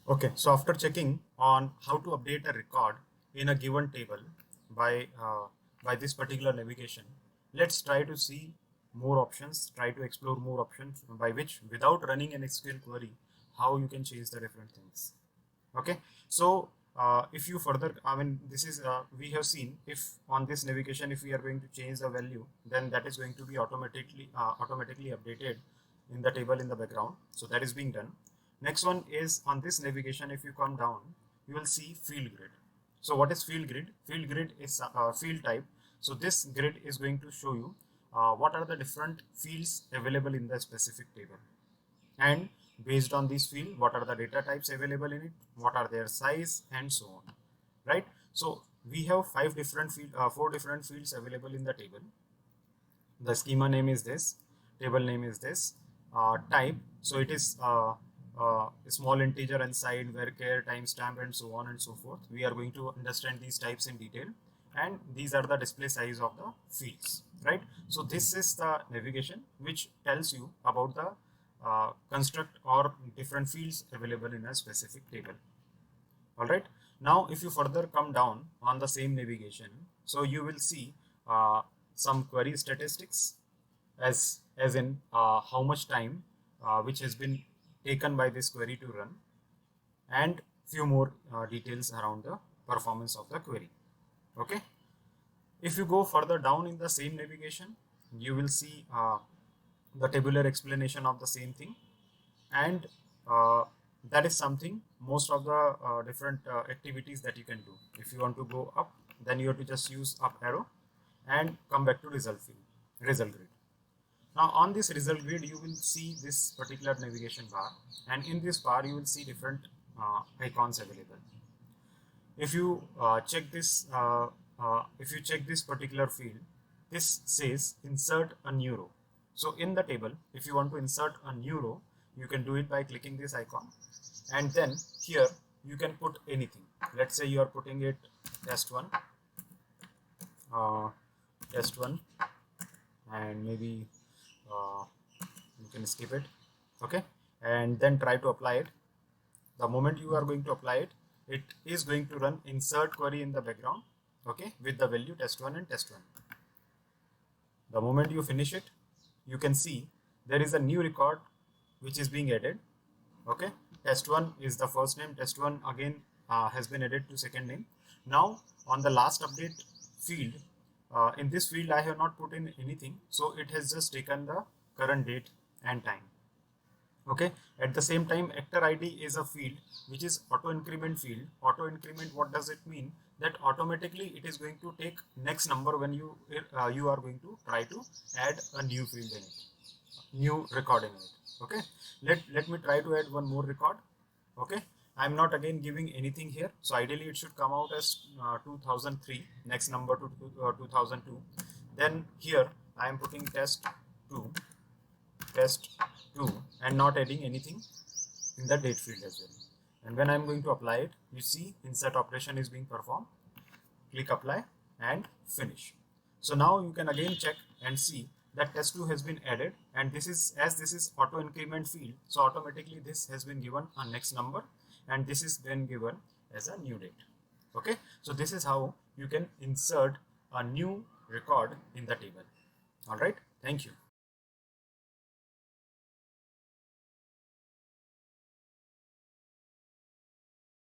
Okay, so after checking on how to update a record in a given table by by this particular navigation, let's try to see more options, try to explore more options by which without running an SQL query, how you can change the different things. Okay, so if you further, I mean, this is we have seen if on this navigation, if we are going to change the value, then that is going to be automatically updated in the table in the background. So that is being done. Next one is on this navigation. If you come down, you will see field grid. So what is field grid? Field grid is field type. So this grid is going to show you what are the different fields available in the specific table, and based on this field, what are the data types available in it, what are their size, and so on, right? So we have four different fields available in the table. The schema name is this, table name is this, type, so it is small integer and side, varchar, timestamp, and so on and so forth. We are going to understand these types in detail, and these are the display size of the fields, right? So this is the navigation which tells you about the construct or different fields available in a specific table. All right, now if you further come down on the same navigation, so you will see some query statistics, as in how much time which has been taken by this query to run, and few more details around the performance of the query. Okay, if you go further down in the same navigation, you will see the tabular explanation of the same thing, and that is something most of the different activities that you can do. If you want to go up, then you have to just use up arrow and come back to result grid. Now on this result grid, you will see this particular navigation bar, and in this bar you will see different icons available. If you if you check this particular field, this says insert a new row. So in the table, if you want to insert a new row, you can do it by clicking this icon, and then here you can put anything. Let's say you are putting it test1, uh, test1, and maybe you can skip it. Okay, and then try to apply it. The moment you are going to apply it, it is going to run insert query in the background, okay, with the value test1 and test1. The moment you finish it, you can see there is a new record which is being added. Okay, test1 is the first name, test1 again has been added to second name. Now on the last update field, in this field I have not put in anything, so it has just taken the current date and time. Okay, at the same time, actor ID is a field which is auto increment field. Auto increment, what does it mean? That automatically it is going to take next number when you are going to try to add a new field in it, new record in it. Okay, let me try to add one more record. Okay, I'm not again giving anything here, so ideally it should come out as 2003, next number to 2002. Then here I am putting test2, test2, and not adding anything in the date field as well. And when I'm going to apply it, you see insert operation is being performed. Click apply and finish. So now you can again check and see that test2 has been added, and this is, as this is auto increment field, so automatically this has been given a next number, and this is then given as a new date. Okay, so this is how you can insert a new record in the table. All right, thank you.